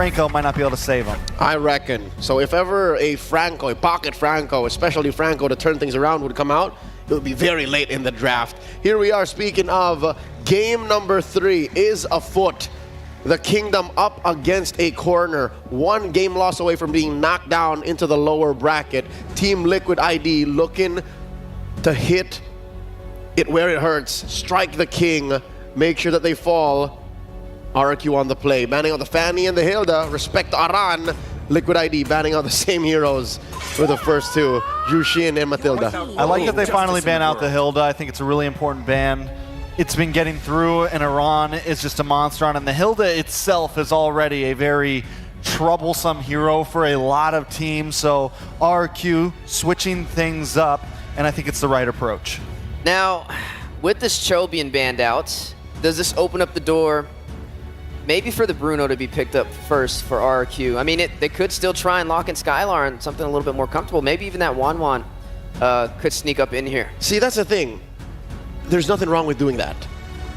Franco might not be able to save him. I reckon. So if ever a Franco, a pocket Franco, especially Franco to turn things around would come out, it would be very late in the draft. Here we are, speaking of game number 3 is afoot. The Kingdom up against a corner. 1 game loss away from being knocked down into the lower bracket. Team Liquid ID looking to hit it where it hurts. Strike the king. Make sure that they fall. RRQ on the play. Banning out the Fanny and the Hilda. Respect Aran. Liquid ID banning out the same heroes for the first 2. Yushin and Matilda. I like that they finally ban out the Hilda. I think it's a really important ban. It's been getting through, and Iran is just a monster on it. And the Hilda itself is already a very troublesome hero for a lot of teams. So RRQ switching things up, and I think it's the right approach. Now, with this Cho being banned out, does this open up the door maybe for the Bruno to be picked up first for RRQ? I mean, they could still try and lock in Skylar and something a little bit more comfortable. Maybe even that Wanwan could sneak up in here. See, that's the thing. There's nothing wrong with doing that.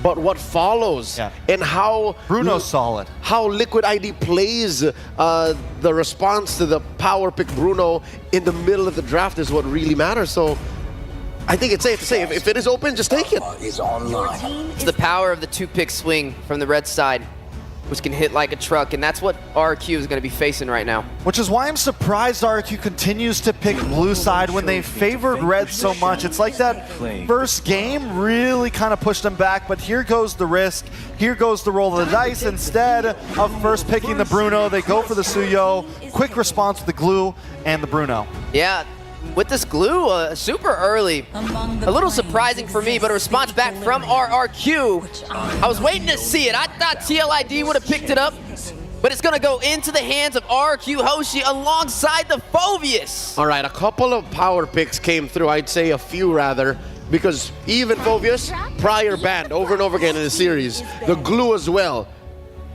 But what follows and how Bruno's solid. How Liquid ID plays the response to the power pick Bruno in the middle of the draft is what really matters. So I think it's safe to say if it is open, just take it. It's the power of the 2-pick swing from the red side, which can hit like a truck, and that's what RRQ is going to be facing right now. Which is why I'm surprised RRQ continues to pick blue side when they favored red so much. It's like that first game really kind of pushed them back, but here goes the risk. Here goes the roll of the dice. Instead of first picking the Bruno, they go for the Suyo. Quick response with the glue and the Bruno. Yeah. With this glue, super early. A little surprising for me, but a response back from RRQ. I was waiting to see it. I thought TLID would have picked it up, but it's going to go into the hands of RRQ Hoshi alongside the Phoveus. All right, a couple of power picks came through. I'd say a few rather, because even Phoveus, prior banned over and over again in the series. The glue as well.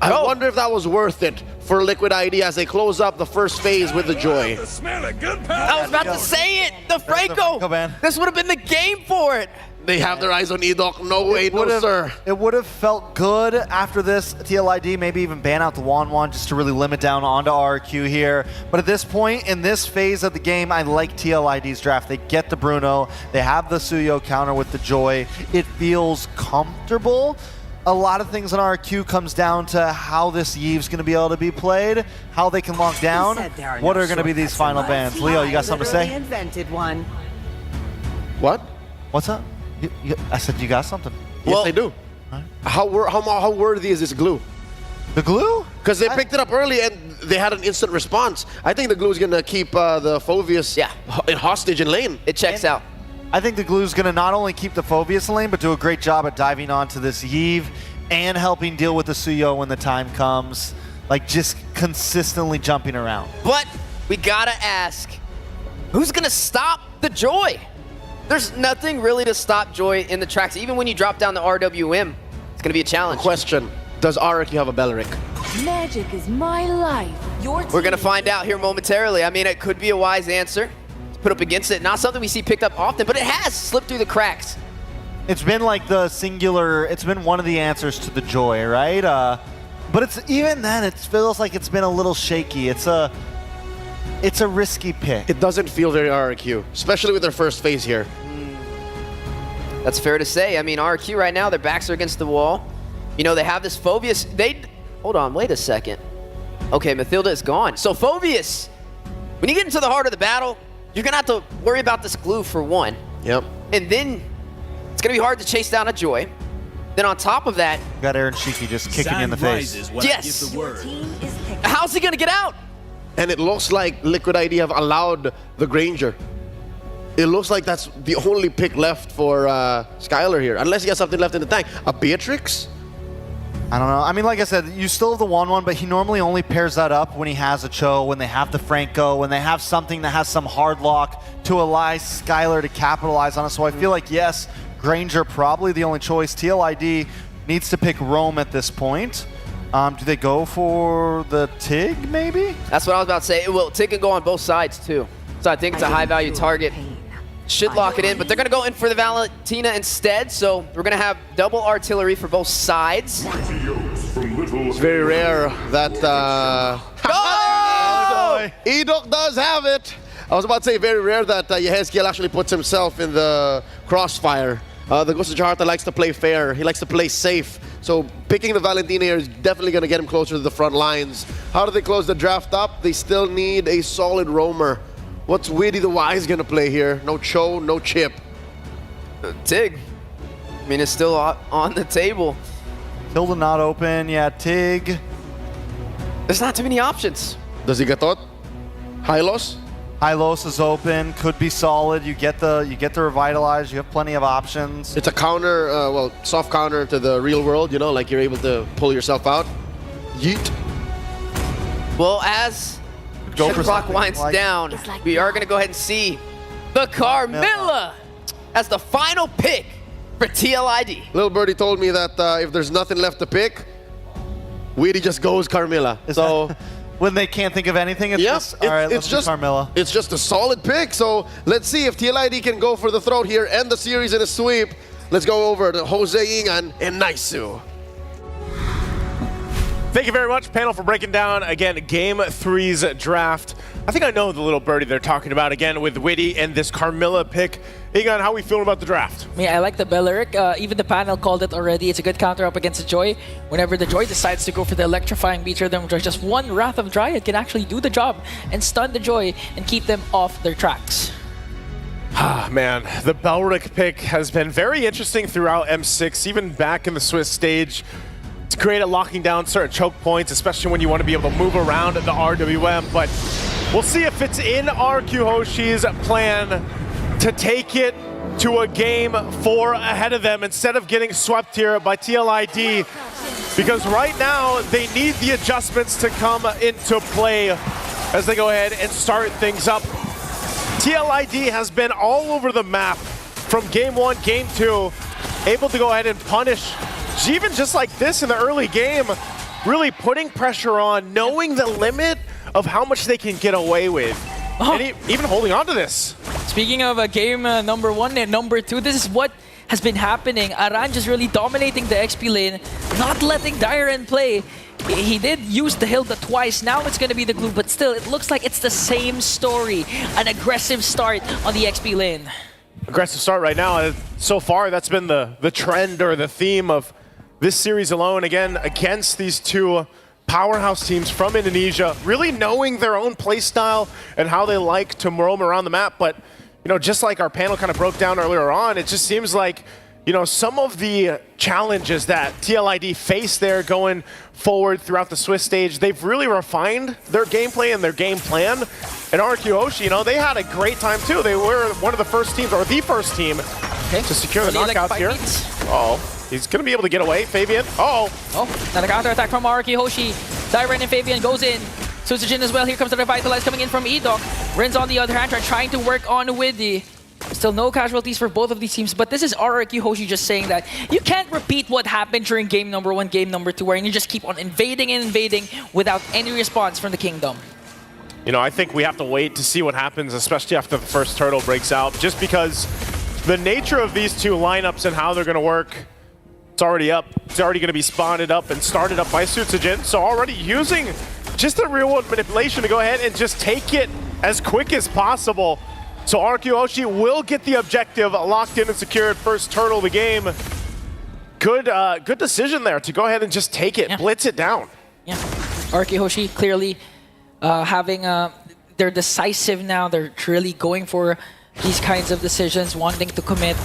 I wonder if that was worth it for Liquid ID as they close up the first phase with the Joy. I was about to say it! The Franco! This would have been the game for it! They have their eyes on Edok. No way, no sir. It would have felt good after this TLID, maybe even ban out the Wanwan just to really limit down onto RRQ here. But at this point, in this phase of the game, I like TLID's draft. They get the Bruno, they have the Suyo counter with the Joy. It feels comfortable. A lot of things in RRQ comes down to how this Yeve's going to be able to be played, how they can lock down, what are going to be these final bans. Leo, you got something to say? Invented one. What? What's up? I said you got something. Yes, they do. Right. How worthy is this glue? The glue? Because they picked it up early and they had an instant response. I think the glue is going to keep the Phoveus hostage in lane. It checks out. I think the glue is going to not only keep the Phoveus in lane, but do a great job at diving onto this Yeve and helping deal with the Suyo when the time comes. Like, just consistently jumping around. But we got to ask, who's going to stop the Joy? There's nothing really to stop Joy in the tracks. Even when you drop down the RWM, it's going to be a challenge. Question, does RRQ have a Belric? Magic is my life. We're going to find out here momentarily. I mean, it could be a wise answer. Put up against it. Not something we see picked up often, but it has slipped through the cracks. It's been like the singular, it's been one of the answers to the Joy, right? But it's even then, it feels like it's been a little shaky. It's a risky pick. It doesn't feel very RRQ, especially with their first phase here. That's fair to say. I mean, RRQ right now, their backs are against the wall. You know, they have this Phoveus. Hold on, wait a second. Okay, Mathilda is gone. So Phoveus, when you get into the heart of the battle, you're going to have to worry about this glue for one. Yep. And then it's going to be hard to chase down a Joy. Then on top of that... You got Aaron Shiki just kicking you in the face. Yes! How's he going to get out? And it looks like Liquid ID have allowed the Granger. It looks like that's the only pick left for Skylar here. Unless he has something left in the tank. A Beatrix? I don't know. I mean, like I said, you still have the 1-1, but he normally only pairs that up when he has a Cho, when they have the Franco, when they have something that has some hard lock to allow Skylar to capitalize on it. So I feel like, yes, Granger probably the only choice. TLID needs to pick Rome at this point. Do they go for the Tig, maybe? That's what I was about to say. Well, Tig can go on both sides, too. So I think it's a high-value target. Should lock it in, but they're going to go in for the Valentina instead, so we're going to have double artillery for both sides. It's very rare that Edok does have it. I was about to say very rare that Yehezkiel actually puts himself in the crossfire. The Ghost of Jaharta likes to play fair. He likes to play safe. So picking the Valentina here is definitely going to get him closer to the front lines. How do they close the draft up? They still need a solid roamer. What's Widdy the Wise going to play here? No Cho, no Chip. Tig. I mean, it's still on the table. Tilda not open. Yeah, Tig. There's not too many options. Does he get out? Hylos? Hylos is open. Could be solid. You get the revitalize. You have plenty of options. It's a counter, well, soft counter to the real world, you know, like you're able to pull yourself out. Yeet. Well, as Go the for clock something winds like- down, It's like we are going to go ahead and see the Carmilla as the final pick for TLID. Little Birdie told me that if there's nothing left to pick, Widdy just goes Carmilla. So When they can't think of anything, it's just, all right, let's do Carmilla. It's just a solid pick. So let's see if TLID can go for the throat here, end the series in a sweep. Let's go over to Jose Ingan and Naisu. Thank you very much, panel, for breaking down, again, Game 3's draft. I think I know the little birdie they're talking about, again, with Widdy and this Carmilla pick. Egan, how are we feeling about the draft? Yeah, I like the Belleric. Even the panel called it already. It's a good counter up against the Joy. Whenever the Joy decides to go for the electrifying beater, then just one Wrath of Dryad can actually do the job and stun the Joy and keep them off their tracks. Ah, man, the Belleric pick has been very interesting throughout M6, even back in the Swiss stage. It's great at locking down certain choke points, especially when you want to be able to move around the RWM, but we'll see if it's in RRQ Hoshi's plan to take it to a game 4 ahead of them instead of getting swept here by TLID, because right now they need the adjustments to come into play as they go ahead and start things up. TLID has been all over the map from game 1, game 2, able to go ahead and punish even just like this in the early game, really putting pressure on, knowing the limit of how much they can get away with, and even holding on to this. Speaking of game number 1 and number 2, this is what has been happening. Aran just really dominating the XP lane, not letting Dyren play. He did use the Hilda twice. Now it's going to be the glue, but still, it looks like it's the same story. An aggressive start on the XP lane. Aggressive start right now. So far, that's been the trend or the theme of this series alone, again, against these two powerhouse teams from Indonesia, really knowing their own play style and how they like to roam around the map. But, you know, just like our panel kind of broke down earlier on, it just seems like, you know, some of the challenges that TLID face there going forward throughout the Swiss stage, they've really refined their gameplay and their game plan. And RRQ Hoshi, you know, they had a great time too. They were one of the first teams, or the first team, to secure the knockouts here. Oh, he's going to be able to get away, Fabian. Oh, Now the counter attack from RRQ Hoshi. Dyren and Fabian goes in. Susujin as well. Here comes the Revitalize coming in from Edok. Ren's on the other hand trying to work on Widdy. Still no casualties for both of these teams, but this is RRQ Hoshi just saying that you can't repeat what happened during game number 1, game number 2, where you just keep on invading and invading without any response from the Kingdom. You know, I think we have to wait to see what happens, especially after the first turtle breaks out, just because the nature of these two lineups and how they're going to work, it's already up. It's already going to be spotted up and started up by Sutsujin, so already using just the real-world manipulation to go ahead and just take it as quick as possible. So RRQ Hoshi will get the objective locked in and secured. First turtle of the game. Good decision there to go ahead and just take it, blitz it down. Yeah, RRQ Hoshi clearly they're decisive now. They're really going for these kinds of decisions, wanting to commit.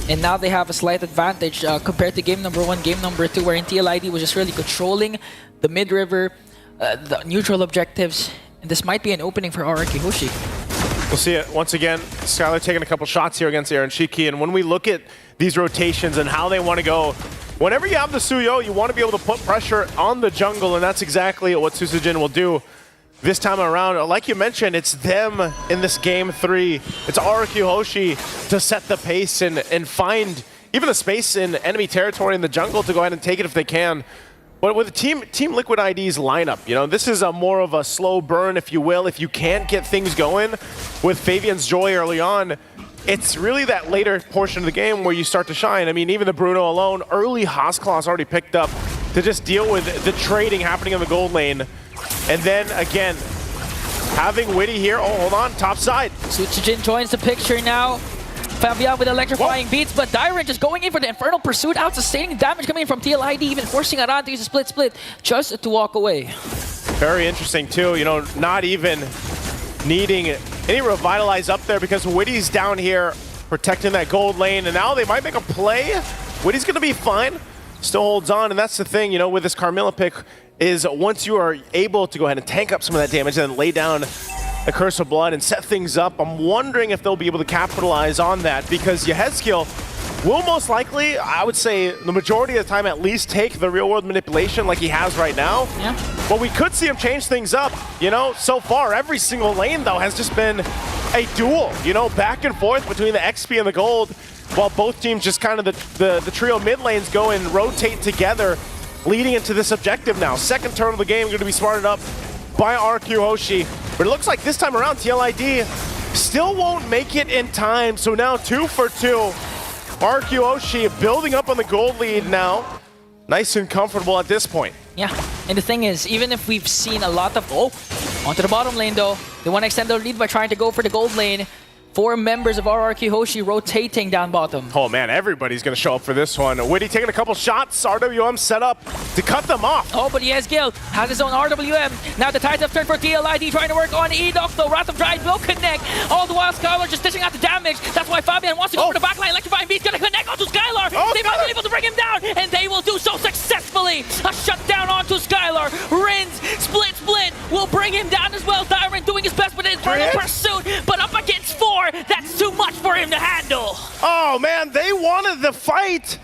And now they have a slight advantage compared to game number 1, game number 2, wherein TLID was just really controlling the mid-river, the neutral objectives. And this might be an opening for RRQ Hoshi. We'll see it once again. Skylar taking a couple shots here against Aaron Shiki, and when we look at these rotations and how they want to go, whenever you have the Suyo, you want to be able to put pressure on the jungle, and that's exactly what Susujin will do this time around. Like you mentioned, it's them in this game 3. It's RRQ Hoshi to set the pace and find even the space in enemy territory in the jungle to go ahead and take it if they can. But with Team Liquid ID's lineup, you know, this is a more of a slow burn, if you will. If you can't get things going with Fabian's Joy early on, it's really that later portion of the game where you start to shine. I mean, even the Bruno alone, early Haasclaws already picked up to just deal with the trading happening in the gold lane. And then again, having Witty here. Oh, hold on, top side. Sutsujin joins the picture now. Fabian with electrifying beats, but Dyren just going in for the Infernal Pursuit out, sustaining damage coming in from TLID, even forcing Aran to use a split just to walk away. Very interesting too, you know, not even needing any revitalize up there because Witty's down here protecting that gold lane, and now they might make a play. Witty's gonna be fine, still holds on, and that's the thing, you know, with this Carmilla pick, is once you are able to go ahead and tank up some of that damage and then lay down the Curse of Blood and set things up, I'm wondering if they'll be able to capitalize on that, because Yehezkiel will most likely, I would say the majority of the time at least, take the real world manipulation like he has right now. Yeah. But we could see him change things up, you know? So far, every single lane though has just been a duel, you know, back and forth between the XP and the gold, while both teams just kind of the trio mid lanes go and rotate together, leading into this objective now. Second turn of the game going to be smarted up by RRQ Hoshi. But it looks like this time around, TLID still won't make it in time. So now 2 for 2. RRQ Hoshi building up on the gold lead now. Nice and comfortable at this point. Yeah, and the thing is, even if we've seen a lot of... Oh, onto the bottom lane though. They want to extend their lead by trying to go for the gold lane. 4 members of RRQ Hoshi rotating down bottom. Oh man, everybody's gonna show up for this one. Witty taking a couple shots, RWM set up to cut them off. Oh, but Yehezkiel has his own RWM. Now the tides have turned for TLID, trying to work on Edok, though. Wrath of Dryad will connect. All the while, Skylar just dishing out the damage. That's why Fabian wants to go for the backline. Electrifying Beat's gonna connect onto Skylar. They might be able to bring him down, and they will do so successfully. A shutdown onto Skylar. Rins, split, will bring him down as well. Dyren doing his best with his Infernal Pursuit, but up against 4, that's too much for him to handle. Oh man, they wanted the fight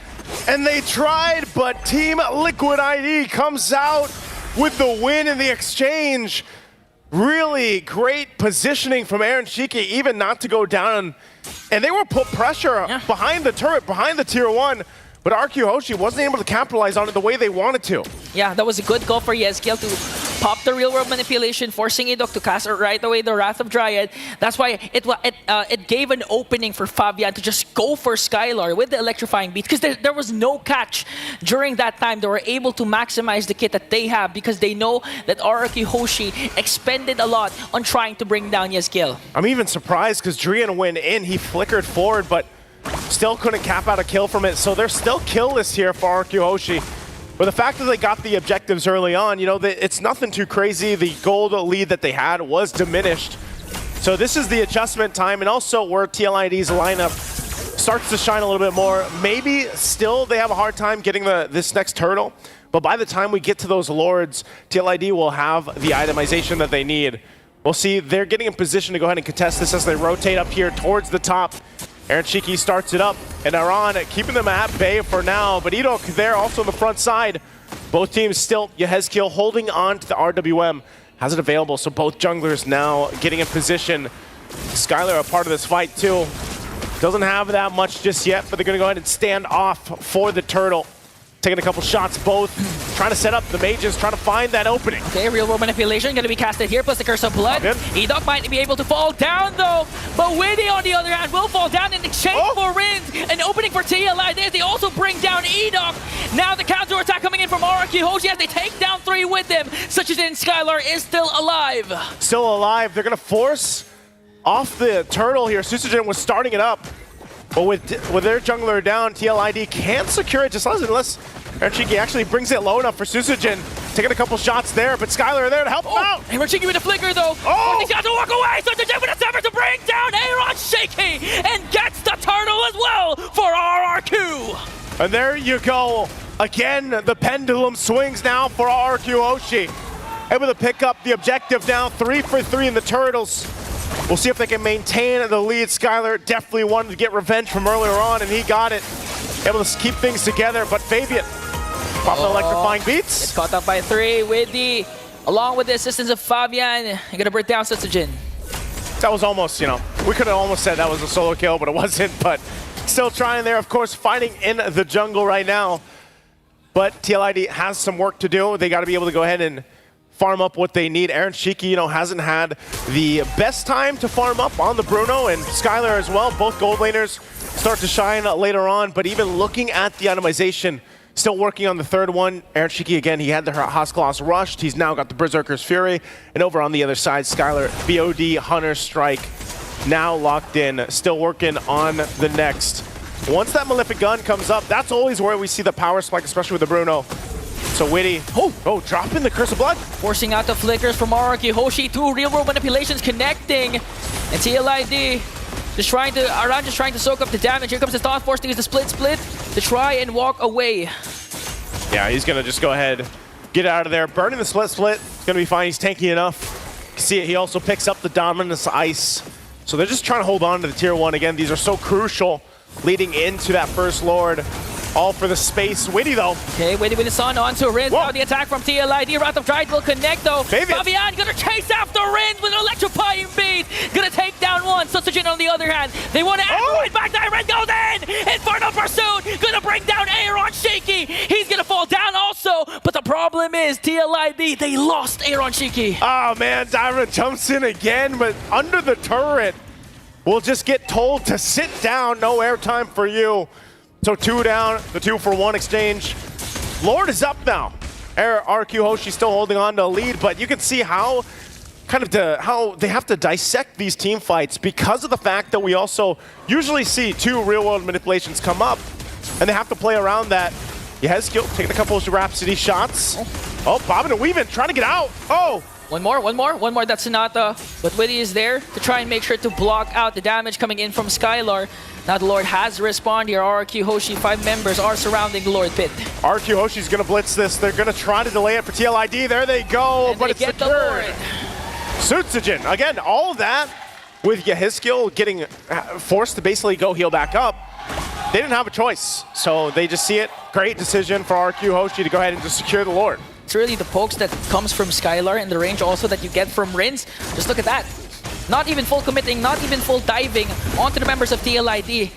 and they tried, but Team Liquid ID comes out with the win in the exchange. Really great positioning from Aaron Shiki, even not to go down. And they were put pressure behind the turret, behind the tier 1. But RRQ Hoshi wasn't able to capitalize on it the way they wanted to. Yeah, that was a good goal for Yehezkiel to pop the real-world manipulation, forcing Edok to cast right away the Wrath of Dryad. That's why it gave an opening for Fabian to just go for Skylar with the electrifying beat, because there was no catch during that time. They were able to maximize the kit that they have because they know that RRQ Hoshi expended a lot on trying to bring down Yehezkiel. I'm even surprised because Drian went in, he flickered forward, but still couldn't cap out a kill from it, so they're still killless here for RRQ Hoshi. But the fact that they got the objectives early on, you know, it's nothing too crazy. The gold lead that they had was diminished. So this is the adjustment time, and also where TLID's lineup starts to shine a little bit more. Maybe still they have a hard time getting this next turtle, but by the time we get to those lords, TLID will have the itemization that they need. We'll see, they're getting in position to go ahead and contest this as they rotate up here towards the top. Aaron Shiki starts it up, and Aran keeping them at bay for now, but Edok there also on the front side. Both teams still, Yehezkiel holding on to the RWM, has it available, so both junglers now getting in position. Skylar a part of this fight too. Doesn't have that much just yet, but they're gonna go ahead and stand off for the turtle. Taking a couple shots both, trying to set up the mages, trying to find that opening. Okay, real world manipulation gonna be casted here, plus the Curse of Blood. Edok might be able to fall down though, but Witty on the other hand will fall down in exchange for Rins. An opening for TLID. They also bring down Edok. Now the counter attack coming in from RRQ Hoshi as they take down 3 with them. Such as in Skylar is still alive. Still alive. They're gonna force off the turtle here. Susagen was starting it up. But with their jungler down, TLID can't secure it just unless Aaron Shiki actually brings it low enough for Susagen. Taking a couple shots there, but Skylar there to help him out. Aaron Shiki with a flicker though. He's got to walk away. Susagen with a sever to bring down Aaron Shiki and gets the turtle as well for RRQ. And there you go. Again, the pendulum swings now for RRQ Hoshi. Able to pick up the objective now, 3 for 3 in the turtles. We'll see if they can maintain the lead. Skylar definitely wanted to get revenge from earlier on, and he got it. Able to keep things together, but Fabian popping electrifying beats. It's caught up by 3 with along with the assistance of Fabian. You're gonna break down Sutsujin. That was almost, you know, we could have almost said that was a solo kill, but it wasn't. But still trying there, of course, fighting in the jungle right now. But TLID has some work to do. They got to be able to go ahead and farm up what they need. Aaron Shiki, you know, hasn't had the best time to farm up on the Bruno, and Skylar as well. Both gold laners start to shine later on, but even looking at the itemization, Still working on the third one. RRQ again, he had the Haskaloss rushed. He's now got the Berserker's Fury. And over on the other side, Skylar, BOD, Hunter Strike, now locked in. Still working on the next. Once that Malefic Gun comes up, that's always where we see the power spike, especially with the Bruno. So Witty, dropping the Curse of Blood. Forcing out the flickers from RRQ. Hoshi, 2 real-world manipulations connecting. And TLID just trying to soak up the damage. Here comes the Thought Force to use the split to try and walk away. Yeah, he's gonna just go ahead, get out of there. Burning the split. It's gonna be fine. He's tanky enough. You see it, he also picks up the Dominus Ice. So they're just trying to hold on to the tier 1. Again, these are so crucial leading into that first Lord. All for the space. Witty though. Okay, Witty with the Sun onto Rinz. Now the attack from TLID. Wrath of Giant will connect though. Fabian gonna chase after Rinz with an electrifying beat. Gonna take down one. Sutsujin on the other hand. They want to aggravate back there. Rinz goes in. Infernal Pursuit. Gonna bring down Aaron Shaky. He's gonna fall down also. But the problem is TLID, they lost Aaron Shaky. Oh man, Dyron jumps in again, but under the turret. We'll just get told to sit down. No airtime for you. So 2 down, the 2-for-1 exchange. Lord is up now. RRQ Hoshi still holding on to a lead, but you can see how how they have to dissect these team fights because of the fact that we also usually see 2 real-world manipulations come up, and they have to play around that. Yehezkiel taking a couple of Rhapsody shots. Oh, bobbing and weaving, trying to get out. Oh! One more. That's Sonata. But Witty is there to try and make sure to block out the damage coming in from Skylar. Now the Lord has respawned here. RRQ Hoshi, 5 members are surrounding the Lord Pit. RRQ Hoshi's gonna blitz this. They're gonna try to delay it for TLID. There they go, and but they it's get secured. The Lord. Sutsujin, again, all of that with Yehezkiel getting forced to basically go heal back up. They didn't have a choice, so they just see it. Great decision for RRQ Hoshi to go ahead and just secure the Lord. It's really the pokes that comes from Skylar and the range also that you get from Rinz. Just look at that. Not even full committing, not even full diving onto the members of TLID.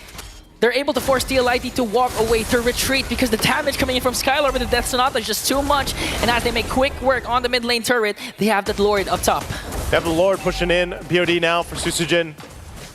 They're able to force TLID to walk away, to retreat, because the damage coming in from Skylar with the Death Sonata is just too much. And as they make quick work on the mid lane turret, they have that Lord up top. They have the Lord pushing in. BOD now for Sutsujin.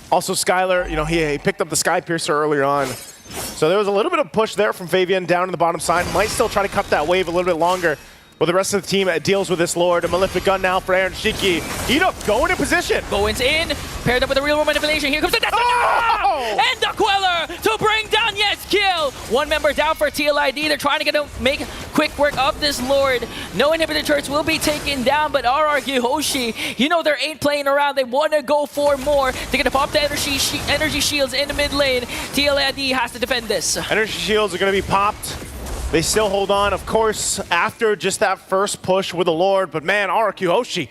Also Skylar, you know, he picked up the Sky Piercer earlier on. So there was a little bit of push there from Fabian down in the bottom side. Might still try to cut that wave a little bit longer. Well, the rest of the team deals with this Lord. A Malefic Gun now for Aaron Shiki. Edok going in position. Goins in, paired up with a real manipulation. Here comes the Death and the Queller to bring down Yehezkiel. 1 member down for TLID. They're trying to make quick work of this Lord. No inhibitor turrets will be taken down, but RRQ Hoshi, you know they ain't playing around. They want to go for more. They're going to pop the energy shields in the mid lane. TLID has to defend this. Energy shields are going to be popped. They still hold on, of course, after just that first push with the Lord. But man, RRQ Hoshi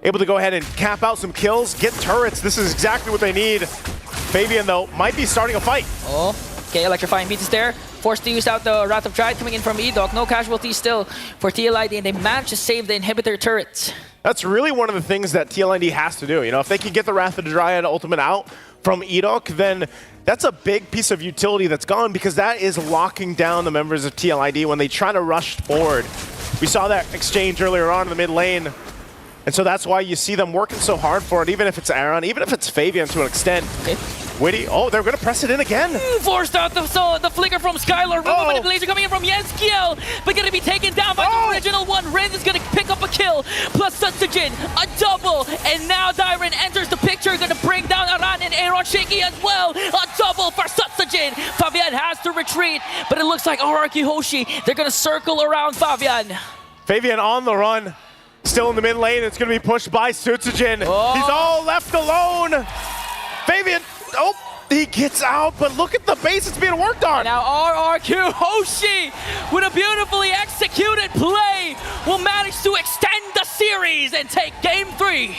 able to go ahead and cap out some kills, get turrets. This is exactly what they need. Fabian, though, might be starting a fight. Oh, okay, electrifying beat is there. Forced to use out the Wrath of Giant coming in from Edok. No casualties still for TLID, and they managed to save the inhibitor turrets. That's really one of the things that TLID has to do. You know, if they can get the Wrath of the Dryad ultimate out from Edok, then that's a big piece of utility that's gone, because that is locking down the members of TLID when they try to rush forward. We saw that exchange earlier on in the mid lane. And so that's why you see them working so hard for it, even if it's Aaron, even if it's Fabian to an extent. Okay. Witty, oh, they're going to press it in again. Forced out the flicker from Skylar. Rumble manipulation coming in from Yehezkiel, but going to be taken down by the original one. Rinz is going to pick up a kill, plus Sutsujin, a double, and now Dyron enters the picture, going to bring down Aran and Aaron Shaky as well. A double for Sutsujin. Fabian has to retreat, but it looks like RRQ Hoshi, they're going to circle around Fabian. Fabian on the run. Still in the mid lane, it's going to be pushed by Sutsujin. He's all left alone. Fabian, he gets out, but look at the base it's being worked on. Now RRQ Hoshi, with a beautifully executed play, will manage to extend the series and take game 3.